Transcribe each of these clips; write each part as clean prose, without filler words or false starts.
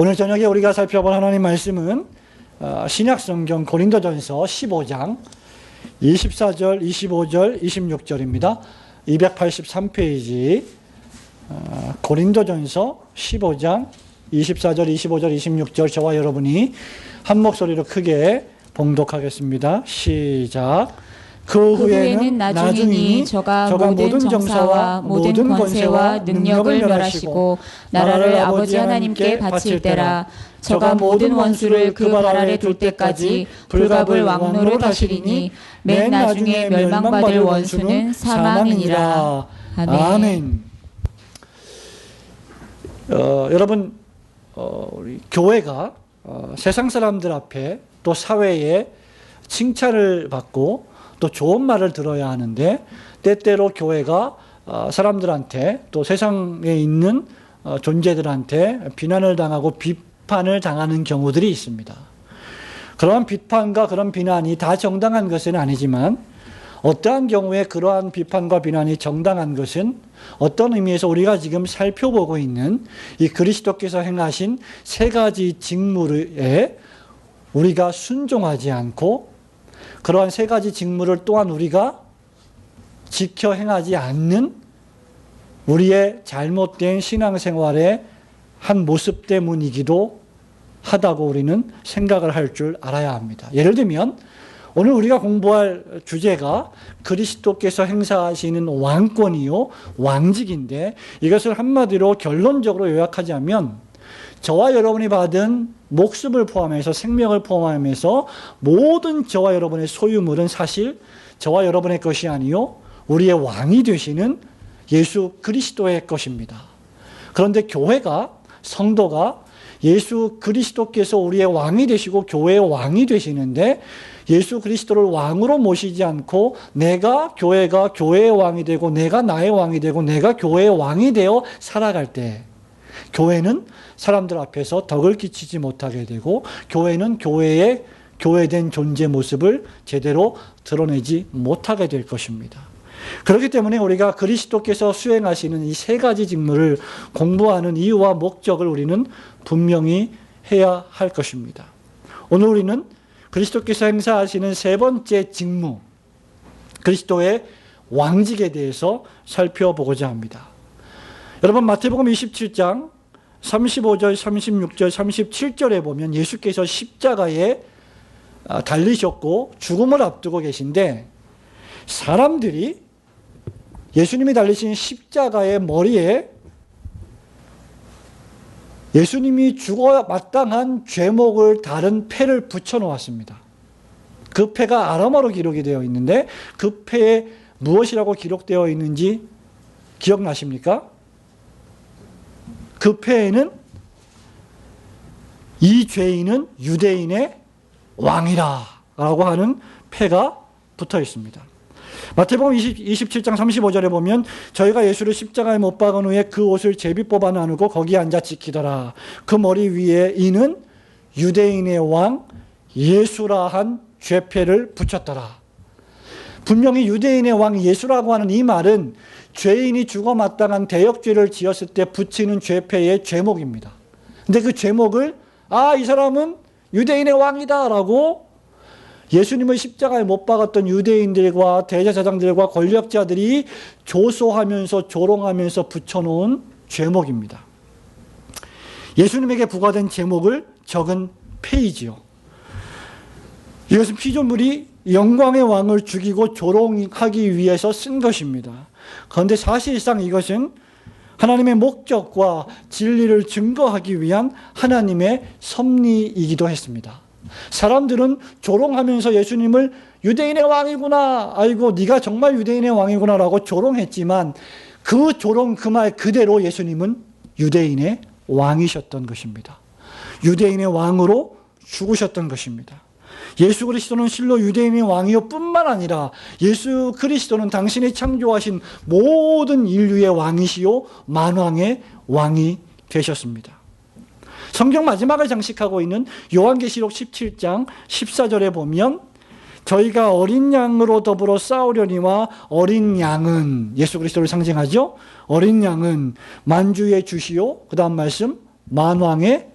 오늘 저녁에 우리가 살펴볼 하나님 말씀은 신약성경 고린도전서 15장 24절, 25절, 26절입니다. 283페이지 고린도전서 15장 24절, 25절, 26절 저와 여러분이 한 목소리로 크게 봉독하겠습니다. 시작. 그 후에는 나중이니 저가 모든 정사와 모든 권세와 능력을 멸하시고 나라를 아버지 하나님께 바칠 때라. 저가 모든 원수를 그 발 아래 둘 때까지 불갑을 왕노로 다시리니 맨 나중에 멸망받을 원수는 사망이니라. 아멘. 여러분, 우리 교회가 세상 사람들 앞에 또 사회에 칭찬을 받고 또 좋은 말을 들어야 하는데, 때때로 교회가 사람들한테 또 세상에 있는 존재들한테 비난을 당하고 비판을 당하는 경우들이 있습니다. 그러한 비판과 그런 비난이 다 정당한 것은 아니지만, 어떠한 경우에 그러한 비판과 비난이 정당한 것은 어떤 의미에서 우리가 지금 살펴보고 있는 이 그리스도께서 행하신 세 가지 직무에 우리가 순종하지 않고, 그러한 세 가지 직무를 또한 우리가 지켜 행하지 않는 우리의 잘못된 신앙생활의 한 모습 때문이기도 하다고 우리는 생각을 할 줄 알아야 합니다. 예를 들면 오늘 우리가 공부할 주제가 그리스도께서 행사하시는 왕권이요, 왕직인데, 이것을 한마디로 결론적으로 요약하자면 저와 여러분이 받은 목숨을 포함해서 생명을 포함하면서 모든 저와 여러분의 소유물은 사실 저와 여러분의 것이 아니요 우리의 왕이 되시는 예수 그리스도의 것입니다. 그런데 교회가, 성도가 예수 그리스도께서 우리의 왕이 되시고 교회의 왕이 되시는데, 예수 그리스도를 왕으로 모시지 않고 내가 교회가 교회의 왕이 되고 내가 나의 왕이 되고 내가 교회의 왕이 되어 살아갈 때, 교회는 사람들 앞에서 덕을 끼치지 못하게 되고, 교회는 교회의 교회된 존재 모습을 제대로 드러내지 못하게 될 것입니다. 그렇기 때문에 우리가 그리스도께서 수행하시는 이 세 가지 직무를 공부하는 이유와 목적을 우리는 분명히 해야 할 것입니다. 오늘 우리는 그리스도께서 행사하시는 세 번째 직무, 그리스도의 왕직에 대해서 살펴보고자 합니다. 여러분, 마태복음 27장 35절, 36절, 37절에 보면 예수께서 십자가에 달리셨고 죽음을 앞두고 계신데, 사람들이 예수님이 달리신 십자가의 머리에 예수님이 죽어 마땅한 죄목을 다른 패를 붙여 놓았습니다. 그 패가 아람어로 기록이 되어 있는데, 그 패에 무엇이라고 기록되어 있는지 기억나십니까? 그 패에는 이 죄인은 유대인의 왕이라 라고 하는 패가 붙어 있습니다. 마태복음 27장 35절에 보면 저희가 예수를 십자가에 못 박은 후에 그 옷을 제비 뽑아 나누고 거기에 앉아 지키더라. 그 머리 위에 이는 유대인의 왕 예수라 한 죄패를 붙였더라. 분명히 유대인의 왕 예수라고 하는 이 말은 죄인이 죽어 마땅한 대역죄를 지었을 때 붙이는 죄패의 죄목입니다. 근데 그 죄목을 이 사람은 유대인의 왕이다 라고 예수님을 십자가에 못 박았던 유대인들과 대제사장들과 권력자들이 조소하면서 조롱하면서 붙여놓은 죄목입니다. 예수님에게 부과된 제목을 적은 페이지요. 이것은 피조물이 영광의 왕을 죽이고 조롱하기 위해서 쓴 것입니다. 그런데 사실상 이것은 하나님의 목적과 진리를 증거하기 위한 하나님의 섭리이기도 했습니다. 사람들은 조롱하면서 예수님을 유대인의 왕이구나, 아이고 네가 정말 유대인의 왕이구나 라고 조롱했지만, 그 조롱 그 말 그대로 예수님은 유대인의 왕이셨던 것입니다. 유대인의 왕으로 죽으셨던 것입니다. 예수 그리스도는 실로 유대인의 왕이요 뿐만 아니라 예수 그리스도는 당신이 창조하신 모든 인류의 왕이시요 만왕의 왕이 되셨습니다. 성경 마지막을 장식하고 있는 요한계시록 17장 14절에 보면 저희가 어린 양으로 더불어 싸우려니와 어린 양은 예수 그리스도를 상징하죠. 어린 양은 만주의 주시요, 그 다음 말씀 만왕의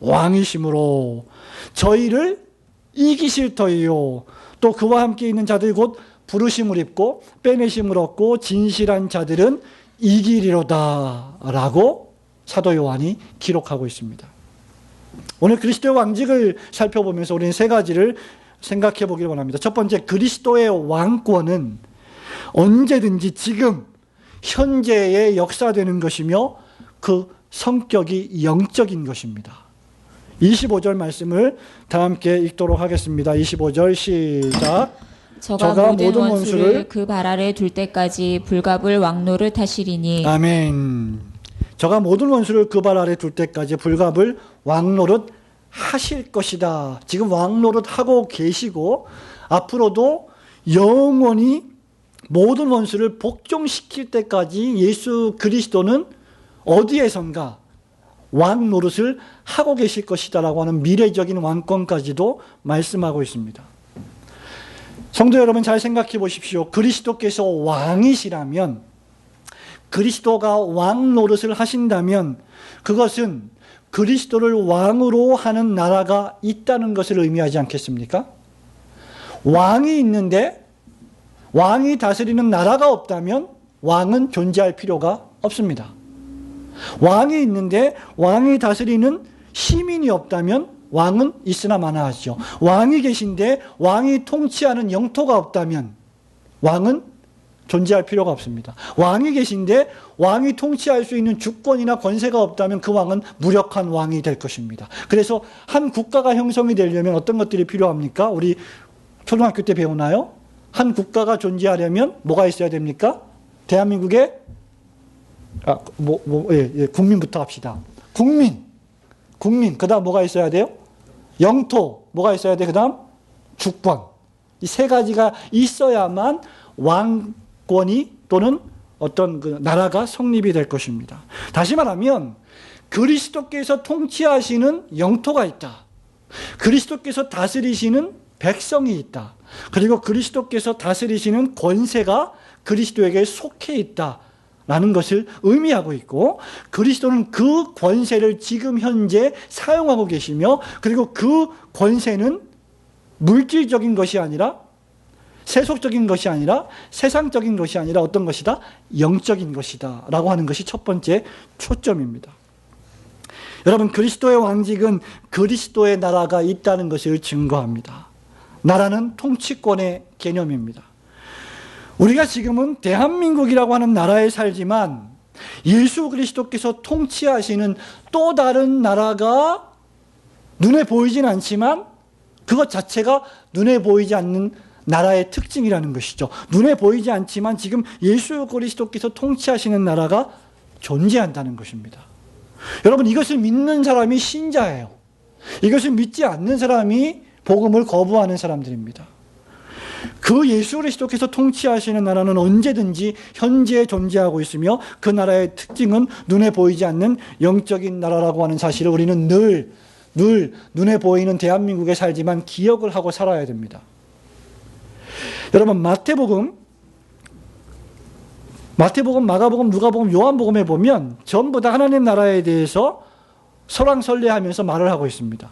왕이심으로 저희를 이기실 터이요 또 그와 함께 있는 자들이 곧 부르심을 입고 빼내심을 얻고 진실한 자들은 이기리로다 라고 사도 요한이 기록하고 있습니다. 오늘 그리스도의 왕직을 살펴보면서 우리는 세 가지를 생각해 보길 원합니다. 첫 번째, 그리스도의 왕권은 언제든지 지금 현재에 역사되는 것이며 그 성격이 영적인 것입니다. 25절 말씀을 다 함께 읽도록 하겠습니다. 25절 시작. 저가 모든 원수를 그 발 아래 둘 때까지 불갑을 왕노릇 하시리니. 아멘. 저가 모든 원수를 그 발 아래 둘 때까지 불갑을 왕노릇 하실 것이다. 지금 왕노릇 하고 계시고 앞으로도 영원히 모든 원수를 복종시킬 때까지 예수 그리스도는 어디에선가 왕 노릇을 하고 계실 것이다라고 하는 미래적인 왕권까지도 말씀하고 있습니다. 성도 여러분, 잘 생각해 보십시오. 그리스도께서 왕이시라면, 그리스도가 왕 노릇을 하신다면 그것은 그리스도를 왕으로 하는 나라가 있다는 것을 의미하지 않겠습니까? 왕이 있는데 왕이 다스리는 나라가 없다면 왕은 존재할 필요가 없습니다. 왕이 있는데 왕이 다스리는 시민이 없다면 왕은 있으나 마나하죠. 왕이 계신데 왕이 통치하는 영토가 없다면 왕은 존재할 필요가 없습니다. 왕이 계신데 왕이 통치할 수 있는 주권이나 권세가 없다면 그 왕은 무력한 왕이 될 것입니다. 그래서 한 국가가 형성이 되려면 어떤 것들이 필요합니까? 우리 초등학교 때 배우나요? 한 국가가 존재하려면 뭐가 있어야 됩니까? 대한민국에 국민부터 합시다. 국민. 그 다음 뭐가 있어야 돼요? 영토. 뭐가 있어야 돼? 그 다음 주권. 이 세 가지가 있어야만 왕권이 또는 어떤 그 나라가 성립이 될 것입니다. 다시 말하면 그리스도께서 통치하시는 영토가 있다. 그리스도께서 다스리시는 백성이 있다. 그리고 그리스도께서 다스리시는 권세가 그리스도에게 속해 있다. 라는 것을 의미하고 있고, 그리스도는 그 권세를 지금 현재 사용하고 계시며, 그리고 그 권세는 물질적인 것이 아니라, 세속적인 것이 아니라, 세상적인 것이 아니라 어떤 것이다? 영적인 것이다 라고 하는 것이 첫 번째 초점입니다. 여러분, 그리스도의 왕직은 그리스도의 나라가 있다는 것을 증거합니다. 나라는 통치권의 개념입니다. 우리가 지금은 대한민국이라고 하는 나라에 살지만 예수 그리스도께서 통치하시는 또 다른 나라가 눈에 보이진 않지만 그것 자체가 눈에 보이지 않는 나라의 특징이라는 것이죠. 눈에 보이지 않지만 지금 예수 그리스도께서 통치하시는 나라가 존재한다는 것입니다. 여러분, 이것을 믿는 사람이 신자예요. 이것을 믿지 않는 사람이 복음을 거부하는 사람들입니다. 그 예수 그리스도께서 통치하시는 나라는 언제든지 현재 존재하고 있으며 그 나라의 특징은 눈에 보이지 않는 영적인 나라라고 하는 사실을 우리는 늘 눈에 보이는 대한민국에 살지만 기억을 하고 살아야 됩니다. 여러분, 마태복음, 마가복음, 누가복음, 요한복음에 보면 전부 다 하나님 나라에 대해서 설왕설래하면서 말을 하고 있습니다.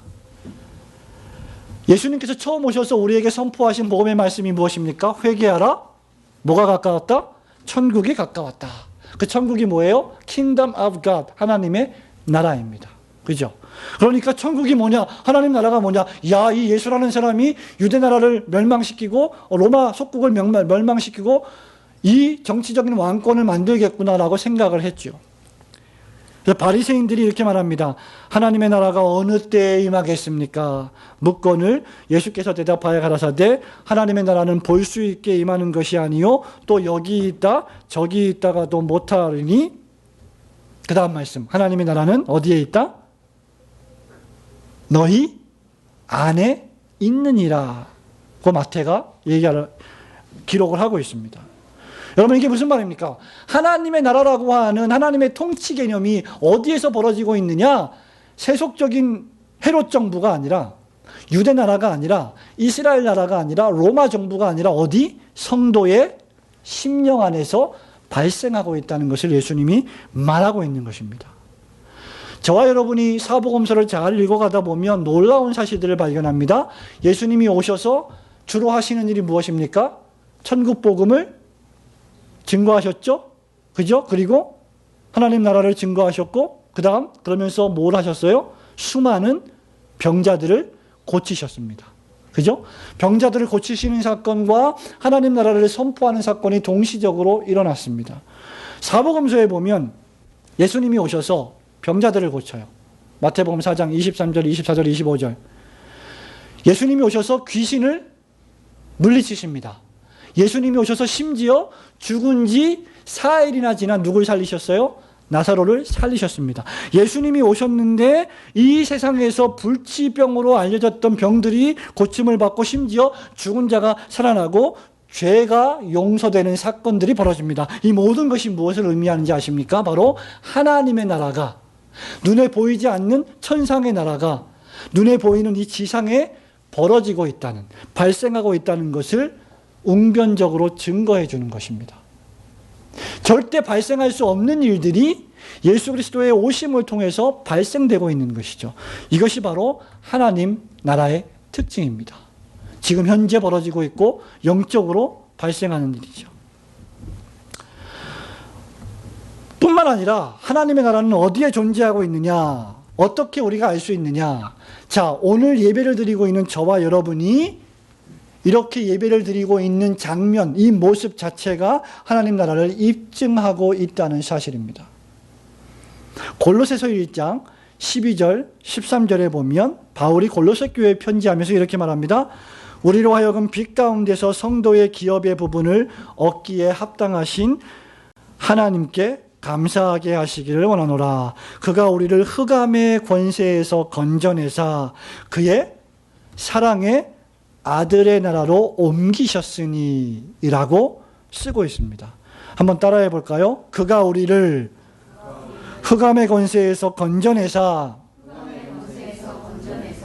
예수님께서 처음 오셔서 우리에게 선포하신 복음의 말씀이 무엇입니까? 회개하라. 뭐가 가까웠다? 천국이 가까웠다. 그 천국이 뭐예요? Kingdom of God, 하나님의 나라입니다. 그죠? 그러니까 천국이 뭐냐? 하나님 나라가 뭐냐? 야, 이 예수라는 사람이 유대 나라를 멸망시키고 로마 속국을 멸망시키고 이 정치적인 왕권을 만들겠구나라고 생각을 했죠. 그래서 바리새인들이 이렇게 말합니다. 하나님의 나라가 어느 때에 임하겠습니까? 묻거늘 예수께서 대답하여 가라사대 하나님의 나라는 볼 수 있게 임하는 것이 아니요 또 여기 있다 저기 있다가도 못하리니. 그 다음 말씀, 하나님의 나라는 어디에 있다? 너희 안에 있느니라. 그 마태가 기록을 하고 있습니다. 여러분, 이게 무슨 말입니까? 하나님의 나라라고 하는 하나님의 통치 개념이 어디에서 벌어지고 있느냐? 세속적인 헤롯 정부가 아니라, 유대 나라가 아니라, 이스라엘 나라가 아니라, 로마 정부가 아니라 어디? 성도의 심령 안에서 발생하고 있다는 것을 예수님이 말하고 있는 것입니다. 저와 여러분이 사복음서를 잘 읽어가다 보면 놀라운 사실들을 발견합니다. 예수님이 오셔서 주로 하시는 일이 무엇입니까? 천국 복음을 증거하셨죠? 그죠? 그리고 하나님 나라를 증거하셨고, 그 다음 그러면서 뭘 하셨어요? 수많은 병자들을 고치셨습니다. 그죠? 병자들을 고치시는 사건과 하나님 나라를 선포하는 사건이 동시적으로 일어났습니다. 사복음서에 보면 예수님이 오셔서 병자들을 고쳐요. 마태복음 4장 23절, 24절, 25절. 예수님이 오셔서 귀신을 물리치십니다. 예수님이 오셔서 심지어 죽은 지 4일이나 지난 누굴 살리셨어요? 나사로를 살리셨습니다. 예수님이 오셨는데 이 세상에서 불치병으로 알려졌던 병들이 고침을 받고 심지어 죽은 자가 살아나고 죄가 용서되는 사건들이 벌어집니다. 이 모든 것이 무엇을 의미하는지 아십니까? 바로 하나님의 나라가, 눈에 보이지 않는 천상의 나라가 눈에 보이는 이 지상에 벌어지고 있다는, 발생하고 있다는 것을 웅변적으로 증거해 주는 것입니다. 절대 발생할 수 없는 일들이 예수 그리스도의 오심을 통해서 발생되고 있는 것이죠. 이것이 바로 하나님 나라의 특징입니다. 지금 현재 벌어지고 있고 영적으로 발생하는 일이죠. 뿐만 아니라 하나님의 나라는 어디에 존재하고 있느냐, 어떻게 우리가 알 수 있느냐. 자, 오늘 예배를 드리고 있는 저와 여러분이 이렇게 예배를 드리고 있는 장면, 이 모습 자체가 하나님 나라를 입증하고 있다는 사실입니다. 골로새서 1장 12절, 13절에 보면 바울이 골로새 교회에 편지하면서 이렇게 말합니다. 우리로 하여금 빛 가운데서 성도의 기업의 부분을 얻기에 합당하신 하나님께 감사하게 하시기를 원하노라. 그가 우리를 흑암의 권세에서 건져내사 그의 사랑의 아들의 나라로 옮기셨으니 이라고 쓰고 있습니다. 한번 따라해 볼까요? 그가 우리를 흑암의 권세에서 건져내사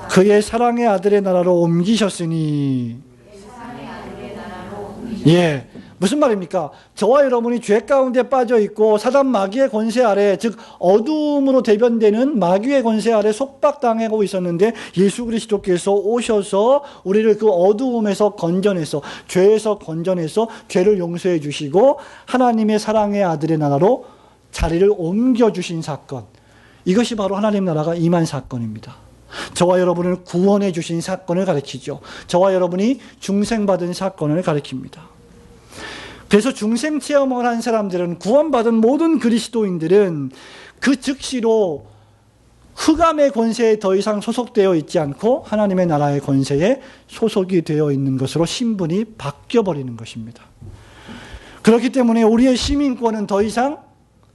그의 사랑의 아들의 나라로 옮기셨으니. 예, 무슨 말입니까? 저와 여러분이 죄 가운데 빠져 있고 사단 마귀의 권세 아래, 즉 어둠으로 대변되는 마귀의 권세 아래 속박당하고 있었는데 예수 그리스도께서 오셔서 우리를 그 어두움에서 건져내서, 죄에서 건져내서 죄를 용서해 주시고 하나님의 사랑의 아들의 나라로 자리를 옮겨주신 사건, 이것이 바로 하나님 나라가 임한 사건입니다. 저와 여러분을 구원해 주신 사건을 가리키죠. 저와 여러분이 중생받은 사건을 가리킵니다. 그래서 중생 체험을 한 사람들은, 구원받은 모든 그리스도인들은 그 즉시로 흑암의 권세에 더 이상 소속되어 있지 않고 하나님의 나라의 권세에 소속이 되어 있는 것으로 신분이 바뀌어버리는 것입니다. 그렇기 때문에 우리의 시민권은 더 이상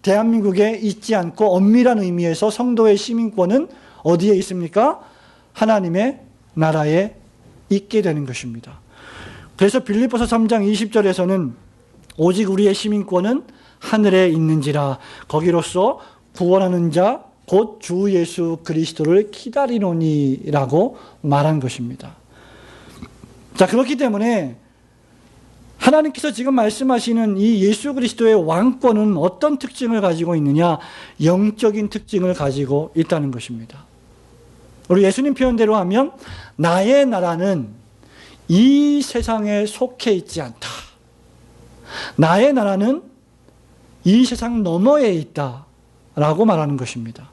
대한민국에 있지 않고, 엄밀한 의미에서 성도의 시민권은 어디에 있습니까? 하나님의 나라에 있게 되는 것입니다. 그래서 빌립보서 3장 20절에서는 오직 우리의 시민권은 하늘에 있는지라 거기로서 구원하는 자 곧 주 예수 그리스도를 기다리노니라고 말한 것입니다. 자, 그렇기 때문에 하나님께서 지금 말씀하시는 이 예수 그리스도의 왕권은 어떤 특징을 가지고 있느냐? 영적인 특징을 가지고 있다는 것입니다. 우리 예수님 표현대로 하면 나의 나라는 이 세상에 속해 있지 않다. 나의 나라는 이 세상 너머에 있다 라고 말하는 것입니다.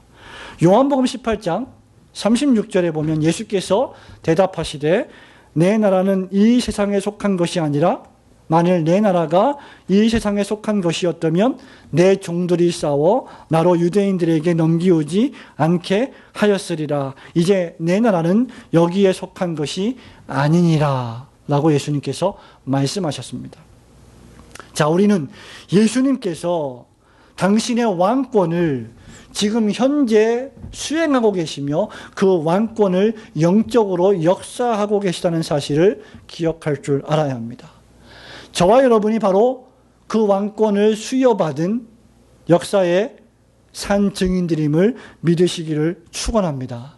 요한복음 18장 36절에 보면 예수께서 대답하시되 내 나라는 이 세상에 속한 것이 아니라 만일 내 나라가 이 세상에 속한 것이었다면 내 종들이 싸워 나로 유대인들에게 넘기우지 않게 하였으리라. 이제 내 나라는 여기에 속한 것이 아니니라 라고 예수님께서 말씀하셨습니다. 자, 우리는 예수님께서 당신의 왕권을 지금 현재 수행하고 계시며 그 왕권을 영적으로 역사하고 계시다는 사실을 기억할 줄 알아야 합니다. 저와 여러분이 바로 그 왕권을 수여받은 역사의 산 증인들임을 믿으시기를 축원합니다.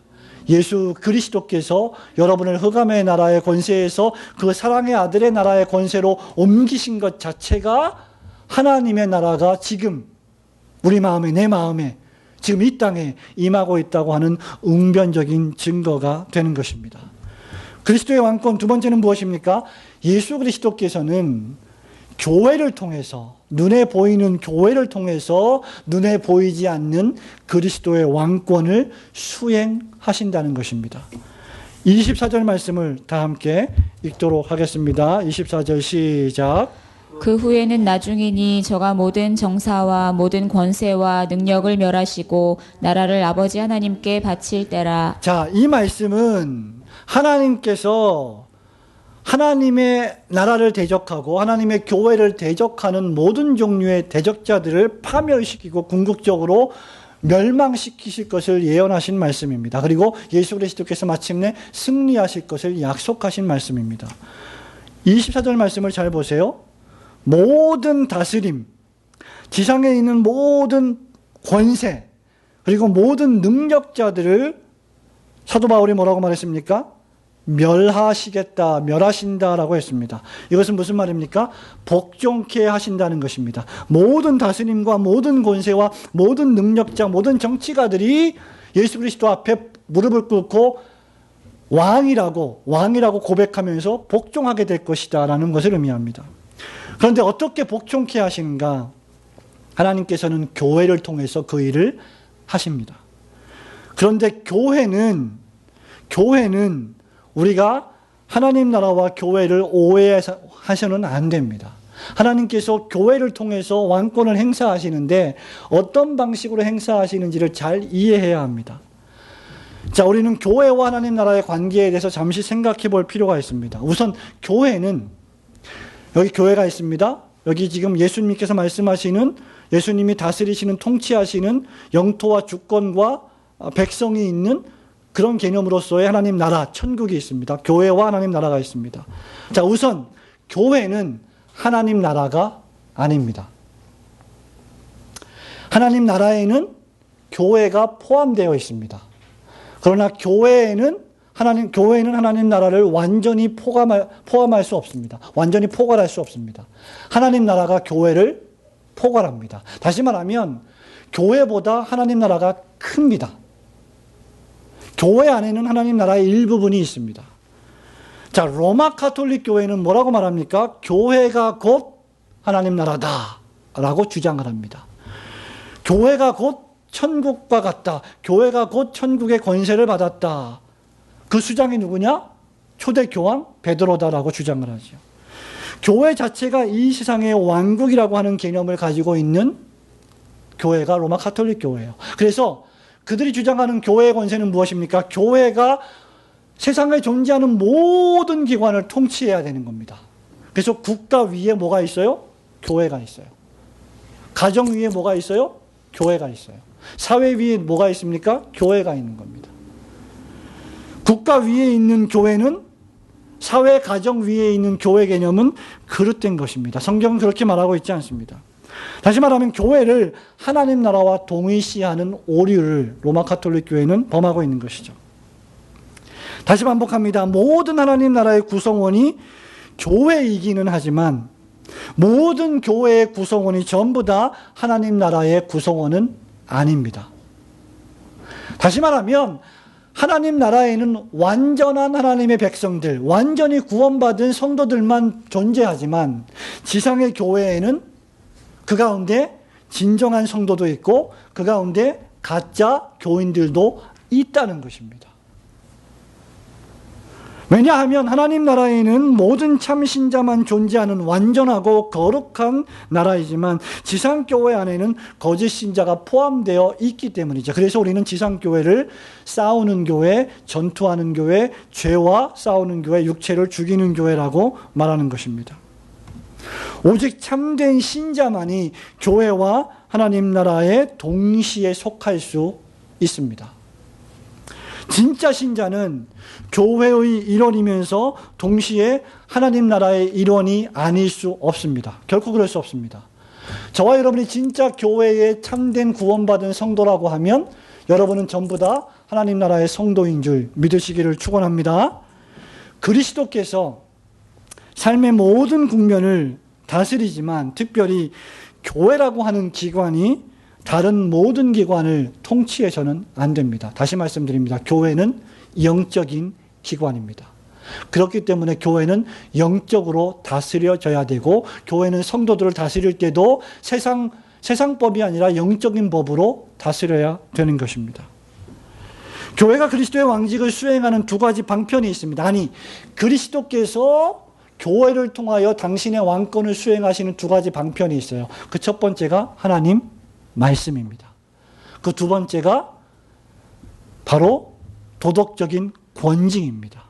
예수 그리스도께서 여러분을 흑암의 나라의 권세에서 그 사랑의 아들의 나라의 권세로 옮기신 것 자체가 하나님의 나라가 지금 우리 마음에, 내 마음에 지금 이 땅에 임하고 있다고 하는 웅변적인 증거가 되는 것입니다. 그리스도의 왕권 두 번째는 무엇입니까? 예수 그리스도께서는 교회를 통해서, 눈에 보이는 교회를 통해서 눈에 보이지 않는 그리스도의 왕권을 수행하신다는 것입니다. 24절 말씀을 다 함께 읽도록 하겠습니다. 24절 시작. 그 후에는 나중이니 저가 모든 정사와 모든 권세와 능력을 멸하시고 나라를 아버지 하나님께 바칠 때라. 자, 이 말씀은 하나님께서 하나님의 나라를 대적하고 하나님의 교회를 대적하는 모든 종류의 대적자들을 파멸시키고 궁극적으로 멸망시키실 것을 예언하신 말씀입니다. 그리고 예수 그리스도께서 마침내 승리하실 것을 약속하신 말씀입니다. 24절 말씀을 잘 보세요. 모든 다스림, 지상에 있는 모든 권세, 그리고 모든 능력자들을 사도 바울이 뭐라고 말했습니까? 멸하시겠다, 멸하신다라고 했습니다. 이것은 무슨 말입니까? 복종케 하신다는 것입니다. 모든 다스림과 모든 권세와 모든 능력자, 모든 정치가들이 예수 그리스도 앞에 무릎을 꿇고 왕이라고 고백하면서 복종하게 될 것이다라는 것을 의미합니다. 그런데 어떻게 복종케 하시는가? 하나님께서는 교회를 통해서 그 일을 하십니다. 그런데 교회는 우리가 하나님 나라와 교회를 오해하셔는 안 됩니다. 하나님께서 교회를 통해서 왕권을 행사하시는데 어떤 방식으로 행사하시는지를 잘 이해해야 합니다. 자, 우리는 교회와 하나님 나라의 관계에 대해서 잠시 생각해 볼 필요가 있습니다. 우선 교회는, 여기 교회가 있습니다. 여기 지금 예수님께서 말씀하시는, 예수님이 다스리시는, 통치하시는 영토와 주권과 백성이 있는 그런 개념으로서의 하나님 나라, 천국이 있습니다. 교회와 하나님 나라가 있습니다. 자, 우선 교회는 하나님 나라가 아닙니다. 하나님 나라에는 교회가 포함되어 있습니다. 그러나 교회는 하나님 나라를 완전히 포함할 수 없습니다. 완전히 포괄할 수 없습니다. 하나님 나라가 교회를 포괄합니다. 다시 말하면 교회보다 하나님 나라가 큽니다. 교회 안에는 하나님 나라의 일부분이 있습니다. 자, 로마 가톨릭 교회는 뭐라고 말합니까? 교회가 곧 하나님 나라다 라고 주장을 합니다. 교회가 곧 천국과 같다. 교회가 곧 천국의 권세를 받았다. 그 주장이 누구냐? 초대 교황 베드로다라고 주장을 하죠. 교회 자체가 이 세상의 왕국이라고 하는 개념을 가지고 있는 교회가 로마 가톨릭 교회예요. 그래서 그들이 주장하는 교회의 권세는 무엇입니까? 교회가 세상에 존재하는 모든 기관을 통치해야 되는 겁니다. 그래서 국가 위에 뭐가 있어요? 교회가 있어요. 가정 위에 뭐가 있어요? 교회가 있어요. 사회 위에 뭐가 있습니까? 교회가 있는 겁니다. 국가 위에 있는 교회는, 사회 가정 위에 있는 교회 개념은 그릇된 것입니다. 성경은 그렇게 말하고 있지 않습니다. 다시 말하면 교회를 하나님 나라와 동일시하는 오류를 로마 가톨릭 교회는 범하고 있는 것이죠. 다시 반복합니다. 모든 하나님 나라의 구성원이 교회이기는 하지만 모든 교회의 구성원이 전부 다 하나님 나라의 구성원은 아닙니다. 다시 말하면 하나님 나라에는 완전한 하나님의 백성들, 완전히 구원받은 성도들만 존재하지만 지상의 교회에는 그 가운데 진정한 성도도 있고 그 가운데 가짜 교인들도 있다는 것입니다. 왜냐하면 하나님 나라에는 모든 참신자만 존재하는 완전하고 거룩한 나라이지만 지상교회 안에는 거짓 신자가 포함되어 있기 때문이죠. 그래서 우리는 지상교회를 싸우는 교회, 전투하는 교회, 죄와 싸우는 교회, 육체를 죽이는 교회라고 말하는 것입니다. 오직 참된 신자만이 교회와 하나님 나라에 동시에 속할 수 있습니다. 진짜 신자는 교회의 일원이면서 동시에 하나님 나라의 일원이 아닐 수 없습니다. 결코 그럴 수 없습니다. 저와 여러분이 진짜 교회에 참된 구원받은 성도라고 하면 여러분은 전부 다 하나님 나라의 성도인 줄 믿으시기를 축원합니다. 그리스도께서 삶의 모든 국면을 다스리지만 특별히 교회라고 하는 기관이 다른 모든 기관을 통치해서는 안 됩니다. 다시 말씀드립니다. 교회는 영적인 기관입니다. 그렇기 때문에 교회는 영적으로 다스려져야 되고, 교회는 성도들을 다스릴 때도 세상법이 아니라 영적인 법으로 다스려야 되는 것입니다. 교회가 그리스도의 왕직을 수행하는 두 가지 방편이 있습니다. 아니, 그리스도께서 교회를 통하여 당신의 왕권을 수행하시는 두 가지 방편이 있어요. 그 첫 번째가 하나님 말씀입니다. 그 두 번째가 바로 도덕적인 권징입니다.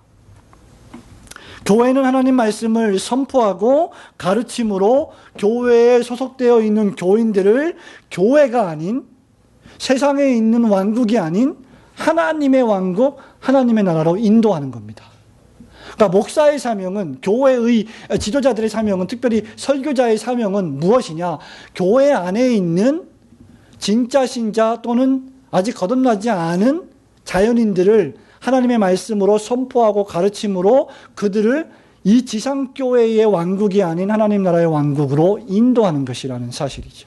교회는 하나님 말씀을 선포하고 가르침으로 교회에 소속되어 있는 교인들을 교회가 아닌, 세상에 있는 왕국이 아닌 하나님의 왕국, 하나님의 나라로 인도하는 겁니다. 그러니까 목사의 사명은, 교회의 지도자들의 사명은, 특별히 설교자의 사명은 무엇이냐? 교회 안에 있는 진짜 신자 또는 아직 거듭나지 않은 자연인들을 하나님의 말씀으로 선포하고 가르침으로 그들을 이 지상교회의 왕국이 아닌 하나님 나라의 왕국으로 인도하는 것이라는 사실이죠.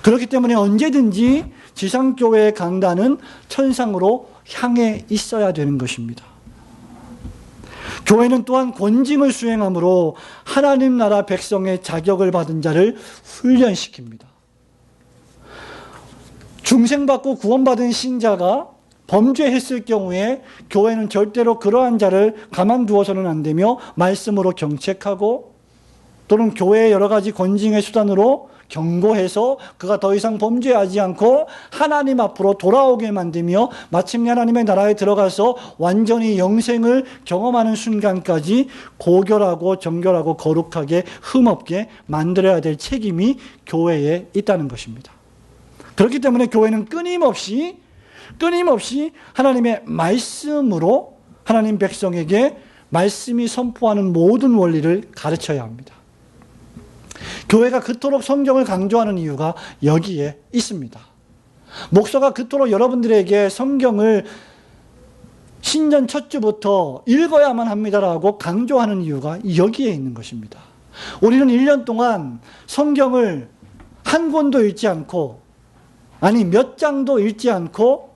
그렇기 때문에 언제든지 지상교회의 강단은 천상으로 향해 있어야 되는 것입니다. 교회는 또한 권징을 수행함으로 하나님 나라 백성의 자격을 받은 자를 훈련시킵니다. 중생받고 구원받은 신자가 범죄했을 경우에 교회는 절대로 그러한 자를 가만두어서는 안 되며 말씀으로 경책하고, 또는 교회의 여러 가지 권징의 수단으로 경고해서 그가 더 이상 범죄하지 않고 하나님 앞으로 돌아오게 만들며 마침내 하나님의 나라에 들어가서 완전히 영생을 경험하는 순간까지 고결하고 정결하고 거룩하게 흠없게 만들어야 될 책임이 교회에 있다는 것입니다. 그렇기 때문에 교회는 끊임없이 하나님의 말씀으로 하나님 백성에게 말씀이 선포하는 모든 원리를 가르쳐야 합니다. 교회가 그토록 성경을 강조하는 이유가 여기에 있습니다. 목사가 그토록 여러분들에게 성경을 신년 첫 주부터 읽어야만 합니다라고 강조하는 이유가 여기에 있는 것입니다. 우리는 1년 동안 성경을 한 권도 읽지 않고, 아니 몇 장도 읽지 않고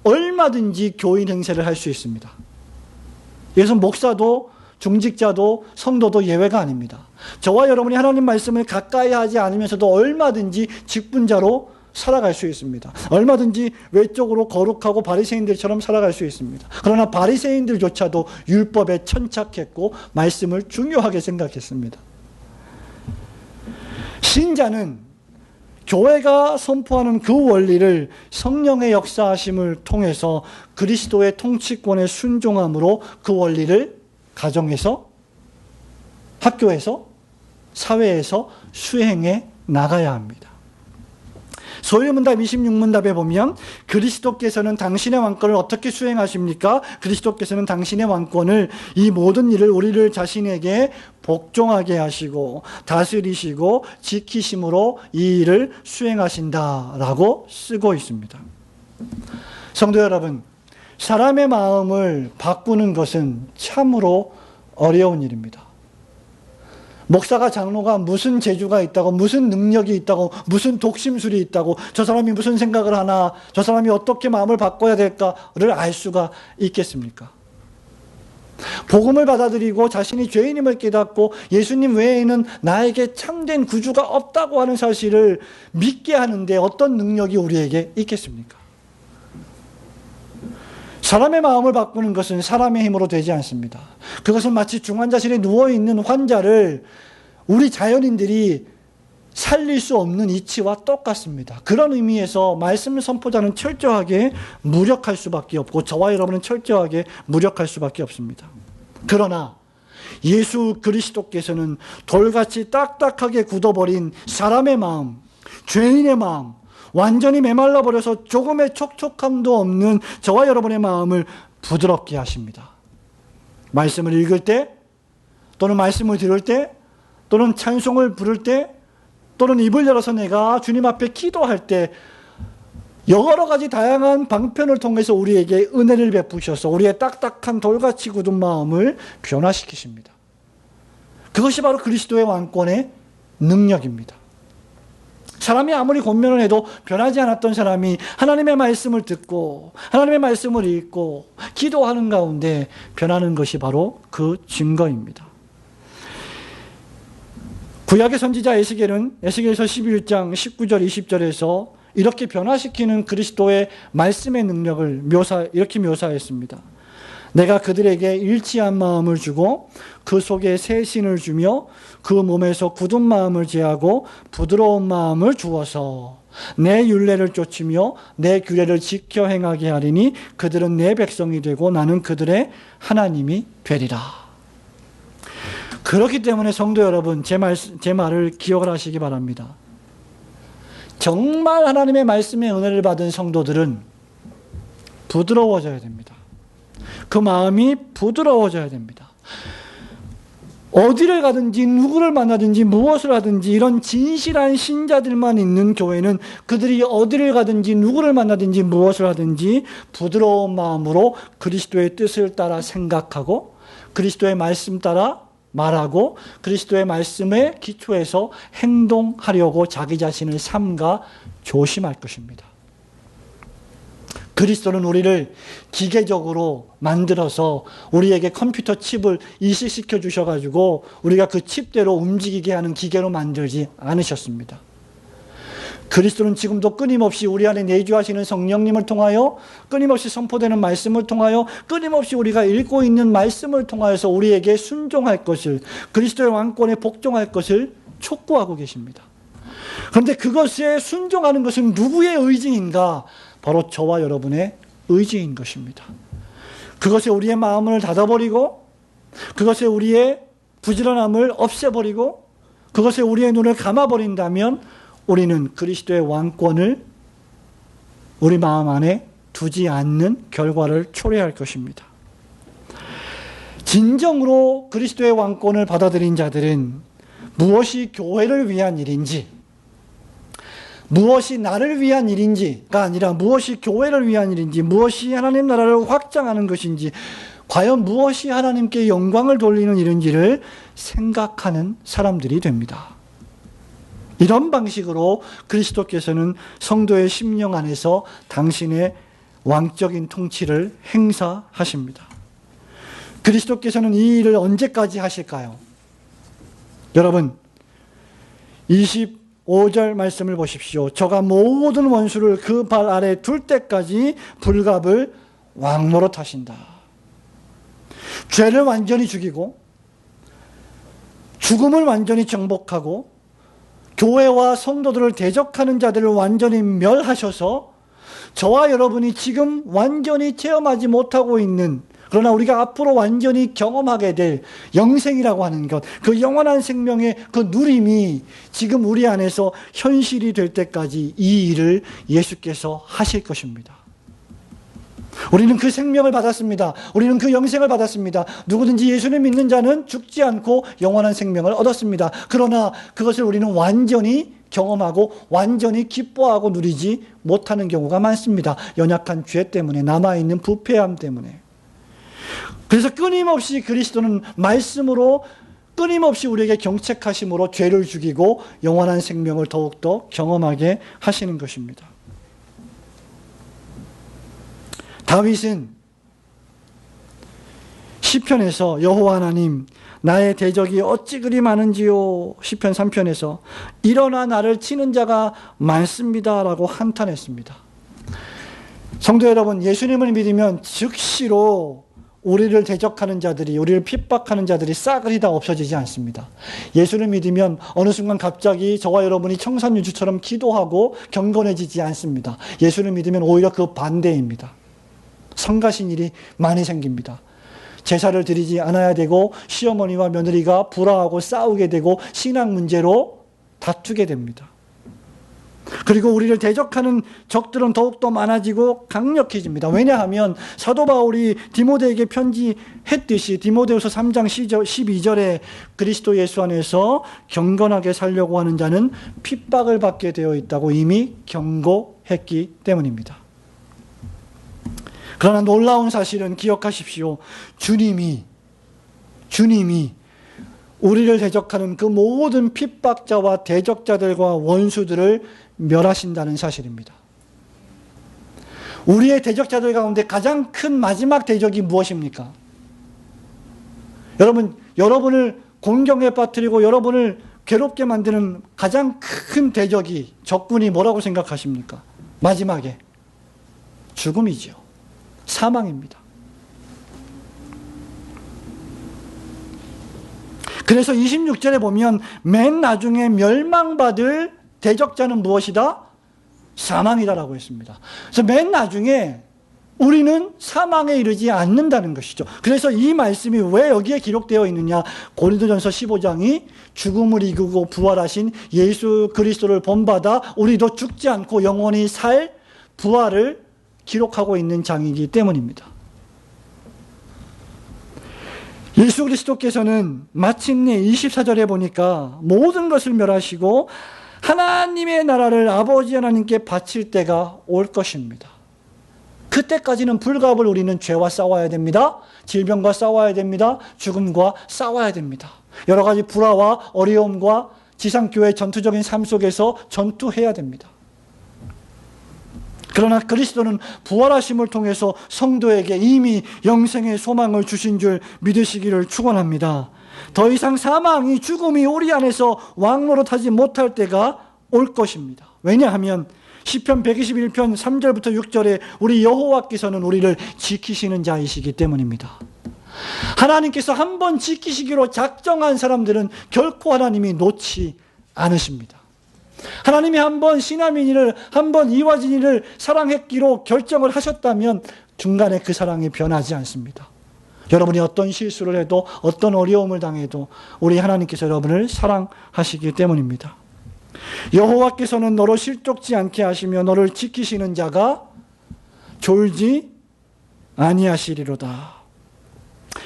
얼마든지 교인 행세를 할 수 있습니다. 그래서 목사도 중직자도 성도도 예외가 아닙니다. 저와 여러분이 하나님 말씀을 가까이 하지 않으면서도 얼마든지 직분자로 살아갈 수 있습니다. 얼마든지 외적으로 거룩하고 바리새인들처럼 살아갈 수 있습니다. 그러나 바리새인들조차도 율법에 천착했고 말씀을 중요하게 생각했습니다. 신자는 교회가 선포하는 그 원리를 성령의 역사하심을 통해서 그리스도의 통치권에 순종함으로 그 원리를 가정에서, 학교에서, 사회에서 수행해 나가야 합니다. 소유문답 26문답에 보면 그리스도께서는 당신의 왕권을 어떻게 수행하십니까? 그리스도께서는 당신의 왕권을, 이 모든 일을 우리를 자신에게 복종하게 하시고 다스리시고 지키심으로 이 일을 수행하신다라고 쓰고 있습니다. 성도 여러분, 사람의 마음을 바꾸는 것은 참으로 어려운 일입니다. 목사가, 장로가 무슨 재주가 있다고, 무슨 능력이 있다고, 무슨 독심술이 있다고, 저 사람이 무슨 생각을 하나, 저 사람이 어떻게 마음을 바꿔야 될까를 알 수가 있겠습니까? 복음을 받아들이고 자신이 죄인임을 깨닫고 예수님 외에는 나에게 참된 구주가 없다고 하는 사실을 믿게 하는데 어떤 능력이 우리에게 있겠습니까? 사람의 마음을 바꾸는 것은 사람의 힘으로 되지 않습니다. 그것은 마치 중환자실에 누워있는 환자를 우리 자연인들이 살릴 수 없는 이치와 똑같습니다. 그런 의미에서 말씀 선포자는 철저하게 무력할 수밖에 없고 저와 여러분은 철저하게 무력할 수밖에 없습니다. 그러나 예수 그리스도께서는 돌같이 딱딱하게 굳어버린 사람의 마음, 죄인의 마음, 완전히 메말라 버려서 조금의 촉촉함도 없는 저와 여러분의 마음을 부드럽게 하십니다. 말씀을 읽을 때, 또는 말씀을 들을 때, 또는 찬송을 부를 때, 또는 입을 열어서 내가 주님 앞에 기도할 때 여러 가지 다양한 방편을 통해서 우리에게 은혜를 베푸셔서 우리의 딱딱한 돌같이 굳은 마음을 변화시키십니다. 그것이 바로 그리스도의 왕권의 능력입니다. 사람이 아무리 권면을 해도 변하지 않았던 사람이 하나님의 말씀을 듣고 하나님의 말씀을 읽고 기도하는 가운데 변하는 것이 바로 그 증거입니다. 구약의 선지자 에스겔은 에스겔서 11장 19절 20절에서 이렇게 변화시키는 그리스도의 말씀의 능력을 이렇게 묘사했습니다. 내가 그들에게 일치한 마음을 주고 그 속에 새 신을 주며 그 몸에서 굳은 마음을 제하고 부드러운 마음을 주어서 내 율례를 쫓으며 내 규례를 지켜 행하게 하리니 그들은 내 백성이 되고 나는 그들의 하나님이 되리라. 그렇기 때문에 성도 여러분, 제 말을 기억을 하시기 바랍니다. 정말 하나님의 말씀의 은혜를 받은 성도들은 부드러워져야 됩니다. 그 마음이 부드러워져야 됩니다. 어디를 가든지 누구를 만나든지 무엇을 하든지 이런 진실한 신자들만 있는 교회는 그들이 어디를 가든지 누구를 만나든지 무엇을 하든지 부드러운 마음으로 그리스도의 뜻을 따라 생각하고 그리스도의 말씀 따라 말하고 그리스도의 말씀에 기초해서 행동하려고 자기 자신을 삼가 조심할 것입니다. 그리스도는 우리를 기계적으로 만들어서 우리에게 컴퓨터 칩을 이식시켜 주셔가지고 우리가 그 칩대로 움직이게 하는 기계로 만들지 않으셨습니다. 그리스도는 지금도 끊임없이 우리 안에 내주하시는 성령님을 통하여 끊임없이 선포되는 말씀을 통하여 끊임없이 우리가 읽고 있는 말씀을 통하여서 우리에게 순종할 것을 그리스도의 왕권에 복종할 것을 촉구하고 계십니다. 그런데 그것에 순종하는 것은 누구의 의지인가? 바로 저와 여러분의 의지인 것입니다. 그것에 우리의 마음을 닫아버리고 그것에 우리의 부지런함을 없애버리고 그것에 우리의 눈을 감아버린다면 우리는 그리스도의 왕권을 우리 마음 안에 두지 않는 결과를 초래할 것입니다. 진정으로 그리스도의 왕권을 받아들인 자들은 무엇이 교회를 위한 일인지 무엇이 나를 위한 일인지가 아니라 무엇이 교회를 위한 일인지 무엇이 하나님 나라를 확장하는 것인지 과연 무엇이 하나님께 영광을 돌리는 일인지를 생각하는 사람들이 됩니다. 이런 방식으로 그리스도께서는 성도의 심령 안에서 당신의 왕적인 통치를 행사하십니다. 그리스도께서는 이 일을 언제까지 하실까요? 여러분 25절 말씀을 보십시오. 저가 모든 원수를 그 발 아래 둘 때까지 불갑을 왕노릇 하신다. 죄를 완전히 죽이고 죽음을 완전히 정복하고 교회와 성도들을 대적하는 자들을 완전히 멸하셔서 저와 여러분이 지금 완전히 체험하지 못하고 있는 그러나 우리가 앞으로 완전히 경험하게 될 영생이라고 하는 것, 그 영원한 생명의 그 누림이 지금 우리 안에서 현실이 될 때까지 이 일을 예수께서 하실 것입니다. 우리는 그 생명을 받았습니다. 우리는 그 영생을 받았습니다. 누구든지 예수를 믿는 자는 죽지 않고 영원한 생명을 얻었습니다. 그러나 그것을 우리는 완전히 경험하고 완전히 기뻐하고 누리지 못하는 경우가 많습니다. 연약한 죄 때문에, 남아있는 부패함 때문에. 그래서 끊임없이 그리스도는 말씀으로 끊임없이 우리에게 경책하심으로 죄를 죽이고 영원한 생명을 더욱더 경험하게 하시는 것입니다. 다윗은 시편에서 여호와 하나님 나의 대적이 어찌 그리 많은지요. 시편 3편에서 일어나 나를 치는 자가 많습니다 라고 한탄했습니다. 성도 여러분, 예수님을 믿으면 즉시로 우리를 대적하는 자들이, 우리를 핍박하는 자들이 싸그리 다 없어지지 않습니다. 예수를 믿으면 어느 순간 갑자기 저와 여러분이 청산유주처럼 기도하고 경건해지지 않습니다. 예수를 믿으면 오히려 그 반대입니다. 성가신 일이 많이 생깁니다. 제사를 드리지 않아야 되고 시어머니와 며느리가 불화하고 싸우게 되고 신앙 문제로 다투게 됩니다. 그리고 우리를 대적하는 적들은 더욱더 많아지고 강력해집니다. 왜냐하면 사도 바울이 디모데에게 편지했듯이 디모데후서 3장 12절에 그리스도 예수 안에서 경건하게 살려고 하는 자는 핍박을 받게 되어 있다고 이미 경고했기 때문입니다. 그러나 놀라운 사실은 기억하십시오. 주님이 우리를 대적하는 그 모든 핍박자와 대적자들과 원수들을 멸하신다는 사실입니다. 우리의 대적자들 가운데 가장 큰 마지막 대적이 무엇입니까? 여러분을 공경에 빠뜨리고 여러분을 괴롭게 만드는 가장 큰 대적이, 적군이 뭐라고 생각하십니까? 마지막에 죽음이지요. 사망입니다. 그래서 26절에 보면 맨 나중에 멸망받을 대적자는 무엇이다? 사망이다라고 했습니다. 그래서 맨 나중에 우리는 사망에 이르지 않는다는 것이죠. 그래서 이 말씀이 왜 여기에 기록되어 있느냐? 고린도전서 15장이 죽음을 이기고 부활하신 예수 그리스도를 본받아 우리도 죽지 않고 영원히 살 부활을 기록하고 있는 장이기 때문입니다. 예수 그리스도께서는 마침내 24절에 보니까 모든 것을 멸하시고 하나님의 나라를 아버지 하나님께 바칠 때가 올 것입니다. 그때까지는 불갑을 우리는 죄와 싸워야 됩니다. 질병과 싸워야 됩니다. 죽음과 싸워야 됩니다. 여러 가지 불화와 어려움과 지상교회 전투적인 삶 속에서 전투해야 됩니다. 그러나 그리스도는 부활하심을 통해서 성도에게 이미 영생의 소망을 주신 줄 믿으시기를 축원합니다. 더 이상 사망이, 죽음이 우리 안에서 왕노릇하지 못할 때가 올 것입니다. 왜냐하면 시편 121편 3절부터 6절에 우리 여호와께서는 우리를 지키시는 자이시기 때문입니다. 하나님께서 한번 지키시기로 작정한 사람들은 결코 하나님이 놓지 않으십니다. 하나님이 한번 시나민이를, 한번 이화진이를 사랑했기로 결정을 하셨다면 중간에 그 사랑이 변하지 않습니다. 여러분이 어떤 실수를 해도, 어떤 어려움을 당해도 우리 하나님께서 여러분을 사랑하시기 때문입니다. 여호와께서는 너를 실족지 않게 하시며 너를 지키시는 자가 졸지 아니하시리로다.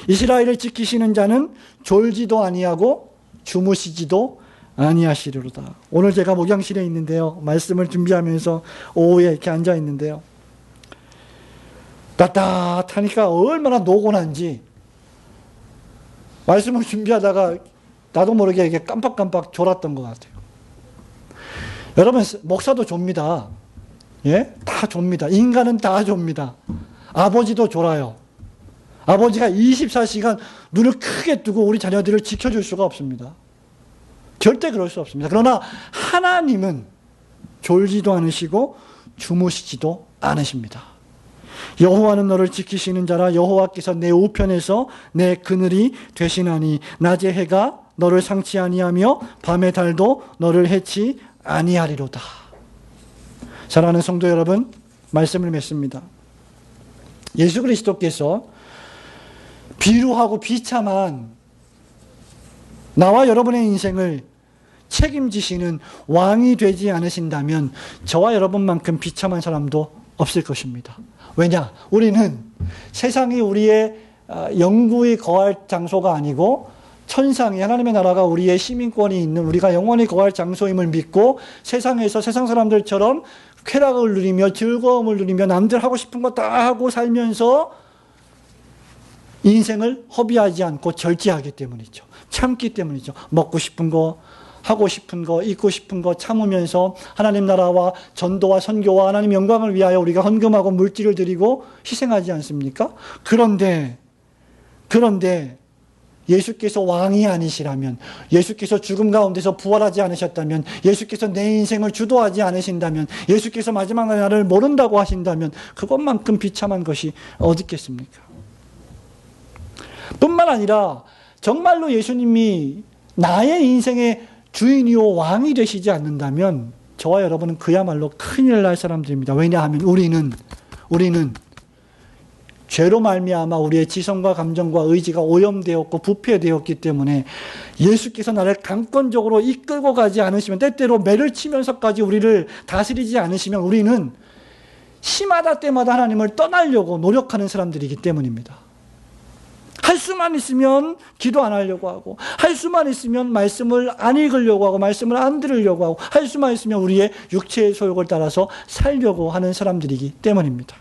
이스라엘을 지키시는 자는 졸지도 아니하고 주무시지도 아니하시리로다. 오늘 제가 목양실에 있는데요, 말씀을 준비하면서 오후에 이렇게 앉아 있는데요, 따뜻하니까 얼마나 노곤한지 말씀을 준비하다가 나도 모르게 이게 깜빡깜빡 졸았던 것 같아요. 여러분, 목사도 좁니다. 예? 다 좁니다. 인간은 다 좁니다. 아버지도 졸아요. 아버지가 24시간 눈을 크게 뜨고 우리 자녀들을 지켜줄 수가 없습니다. 절대 그럴 수 없습니다. 그러나 하나님은 졸지도 않으시고 주무시지도 않으십니다. 여호와는 너를 지키시는 자라. 여호와께서 내 우편에서 내 그늘이 되시나니 낮의 해가 너를 상치 아니하며 밤의 달도 너를 해치 아니하리로다. 사랑하는 성도 여러분, 말씀을 맺습니다. 예수 그리스도께서 비루하고 비참한 나와 여러분의 인생을 책임지시는 왕이 되지 않으신다면 저와 여러분만큼 비참한 사람도 없을 것입니다. 왜냐? 우리는 세상이 우리의 영구히 거할 장소가 아니고 천상이, 하나님의 나라가 우리의 시민권이 있는, 우리가 영원히 거할 장소임을 믿고 세상에서 세상 사람들처럼 쾌락을 누리며 즐거움을 누리며 남들 하고 싶은 거 다 하고 살면서 인생을 허비하지 않고 절제하기 때문이죠. 참기 때문이죠. 먹고 싶은 거, 하고 싶은 거, 입고 싶은 거 참으면서 하나님 나라와 전도와 선교와 하나님 영광을 위하여 우리가 헌금하고 물질을 드리고 희생하지 않습니까? 그런데 예수께서 왕이 아니시라면, 예수께서 죽음 가운데서 부활하지 않으셨다면, 예수께서 내 인생을 주도하지 않으신다면, 예수께서 마지막 날을 모른다고 하신다면 그것만큼 비참한 것이 어디 있겠습니까? 뿐만 아니라 정말로 예수님이 나의 인생의 주인이요 왕이 되시지 않는다면 저와 여러분은 그야말로 큰일 날 사람들입니다. 왜냐하면 우리는 죄로 말미암아 우리의 지성과 감정과 의지가 오염되었고 부패되었기 때문에 예수께서 나를 강권적으로 이끌고 가지 않으시면, 때때로 매를 치면서까지 우리를 다스리지 않으시면 우리는 시마다 때마다 하나님을 떠나려고 노력하는 사람들이기 때문입니다. 할 수만 있으면 기도 안 하려고 하고, 할 수만 있으면 말씀을 안 읽으려고 하고, 말씀을 안 들으려고 하고, 할 수만 있으면 우리의 육체의 소욕을 따라서 살려고 하는 사람들이기 때문입니다.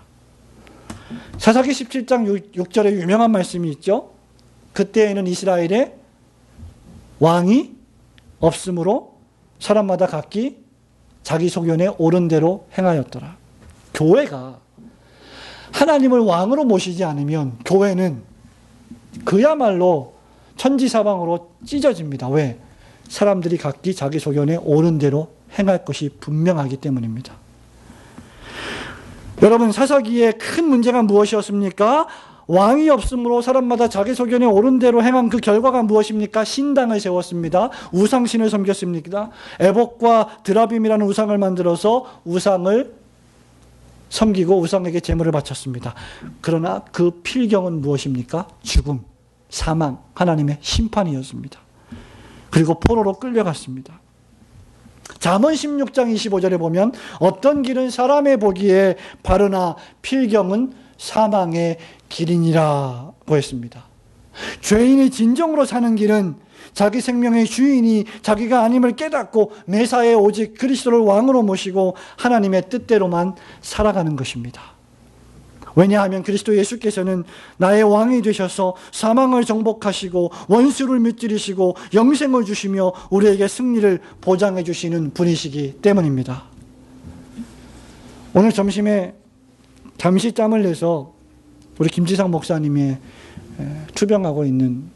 사사기 17장 6절에 유명한 말씀이 있죠. 그때에는 이스라엘에 왕이 없으므로 사람마다 각기 자기 소견에 옳은 대로 행하였더라. 교회가 하나님을 왕으로 모시지 않으면 교회는 그야말로 천지사방으로 찢어집니다. 왜? 사람들이 각기 자기 소견에 옳은 대로 행할 것이 분명하기 때문입니다. 여러분, 사사기의 큰 문제가 무엇이었습니까? 왕이 없으므로 사람마다 자기 소견에 옳은 대로 행한 그 결과가 무엇입니까? 신당을 세웠습니다. 우상신을 섬겼습니다. 에복과 드라빔이라는 우상을 만들어서 우상을 섬기고 우상에게 제물을 바쳤습니다. 그러나 그 필경은 무엇입니까? 죽음, 사망, 하나님의 심판이었습니다. 그리고 포로로 끌려갔습니다. 잠언 16장 25절에 보면 어떤 길은 사람의 보기에 바르나 필경은 사망의 길이니라고 했습니다. 죄인이 진정으로 사는 길은 자기 생명의 주인이 자기가 아님을 깨닫고 매사에 오직 그리스도를 왕으로 모시고 하나님의 뜻대로만 살아가는 것입니다. 왜냐하면 그리스도 예수께서는 나의 왕이 되셔서 사망을 정복하시고 원수를 무찌르시고 영생을 주시며 우리에게 승리를 보장해 주시는 분이시기 때문입니다. 오늘 점심에 잠시 짬을 내서 우리 김지상 목사님이 투병하고 있는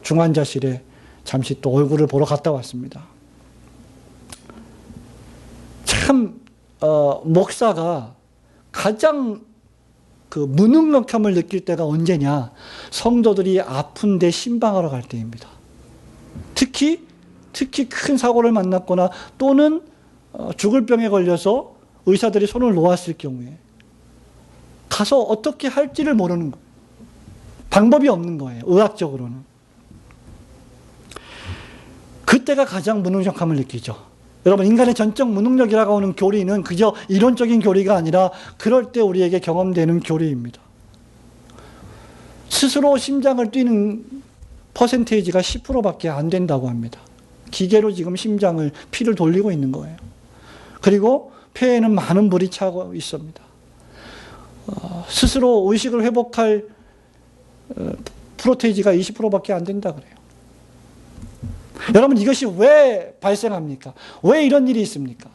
중환자실에 잠시 또 얼굴을 보러 갔다 왔습니다. 참 목사가 가장 그 무능력함을 느낄 때가 언제냐? 성도들이 아픈데 신방하러 갈 때입니다. 특히 큰 사고를 만났거나 또는 죽을 병에 걸려서 의사들이 손을 놓았을 경우에 가서 어떻게 할지를 모르는 거예요. 방법이 없는 거예요. 의학적으로는. 그때가 가장 무능력함을 느끼죠. 여러분, 인간의 전적 무능력이라고 하는 교리는 그저 이론적인 교리가 아니라 그럴 때 우리에게 경험되는 교리입니다. 스스로 심장을 뛰는 퍼센테이지가 10%밖에 안 된다고 합니다. 기계로 지금 심장을, 피를 돌리고 있는 거예요. 그리고 폐에는 많은 물이 차고 있습니다. 스스로 의식을 회복할 프로테이지가 20%밖에 안 된다 그래요. 여러분, 이것이 왜 발생합니까? 왜 이런 일이 있습니까?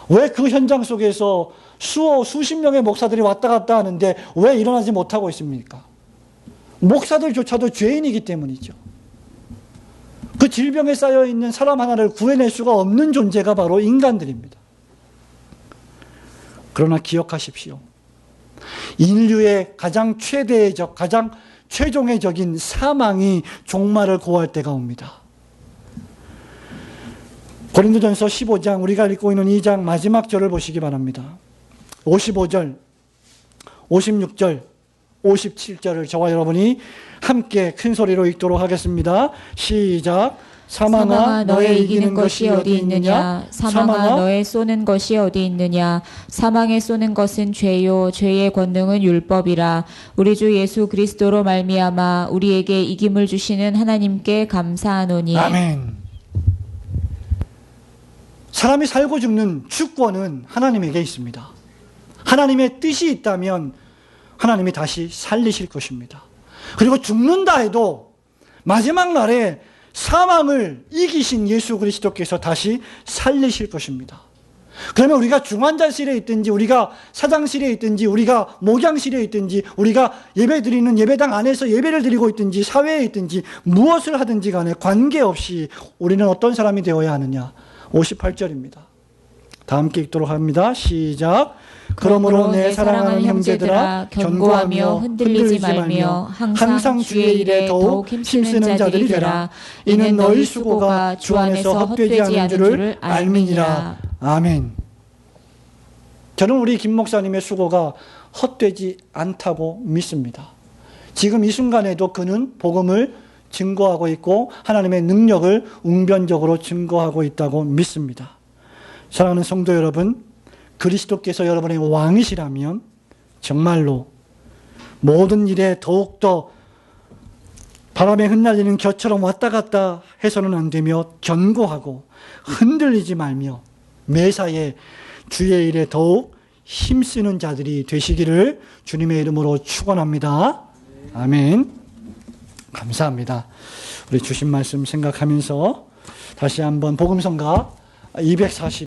왜 그 현장 속에서 수십 명의 목사들이 왔다 갔다 하는데 왜 일어나지 못하고 있습니까? 목사들조차도 죄인이기 때문이죠. 그 질병에 쌓여있는 사람 하나를 구해낼 수가 없는 존재가 바로 인간들입니다. 그러나 기억하십시오. 인류의 가장 최대적, 가장 최종의적인 사망이 종말을 고할 때가 옵니다. 고린도전서 15장, 우리가 읽고 있는 2장 마지막 절을 보시기 바랍니다. 55절, 56절, 57절을 저와 여러분이 함께 큰 소리로 읽도록 하겠습니다. 시작. 사망아 너의 이기는 것이 어디 있느냐? 사망아 너의 쏘는 것이 어디 있느냐? 사망에 쏘는 것은 죄요 죄의 권능은 율법이라. 우리 주 예수 그리스도로 말미암아 우리에게 이김을 주시는 하나님께 감사하노니. 아멘. 사람이 살고 죽는 주권은 하나님에게 있습니다. 하나님의 뜻이 있다면 하나님이 다시 살리실 것입니다. 그리고 죽는다 해도 마지막 날에 사망을 이기신 예수 그리스도께서 다시 살리실 것입니다. 그러면 우리가 중환자실에 있든지 우리가 사장실에 있든지 우리가 목양실에 있든지 우리가 예배드리는 예배당 안에서 예배를 드리고 있든지 사회에 있든지 무엇을 하든지 간에 관계없이 우리는 어떤 사람이 되어야 하느냐? 58절입니다. 다 함께 읽도록 합니다. 시작. 그러므로 내 사랑하는 형제들아 견고하며 흔들리지 말며 항상 주의 일에 더욱 힘쓰는 자들이 되라. 이는 너희 수고가 주 안에서 헛되지 않은 줄을 알미니라. 아멘. 저는 우리 김 목사님의 수고가 헛되지 않다고 믿습니다. 지금 이 순간에도 그는 복음을 증거하고 있고 하나님의 능력을 웅변적으로 증거하고 있다고 믿습니다. 사랑하는 성도 여러분, 그리스도께서 여러분의 왕이시라면 정말로 모든 일에 더욱더 바람에 흩날리는 겨처럼 왔다 갔다 해서는 안 되며 견고하고 흔들리지 말며 매사에 주의 일에 더욱 힘쓰는 자들이 되시기를 주님의 이름으로 축원합니다. 아멘. 감사합니다. 우리 주신 말씀 생각하면서 다시 한번 복음성가 240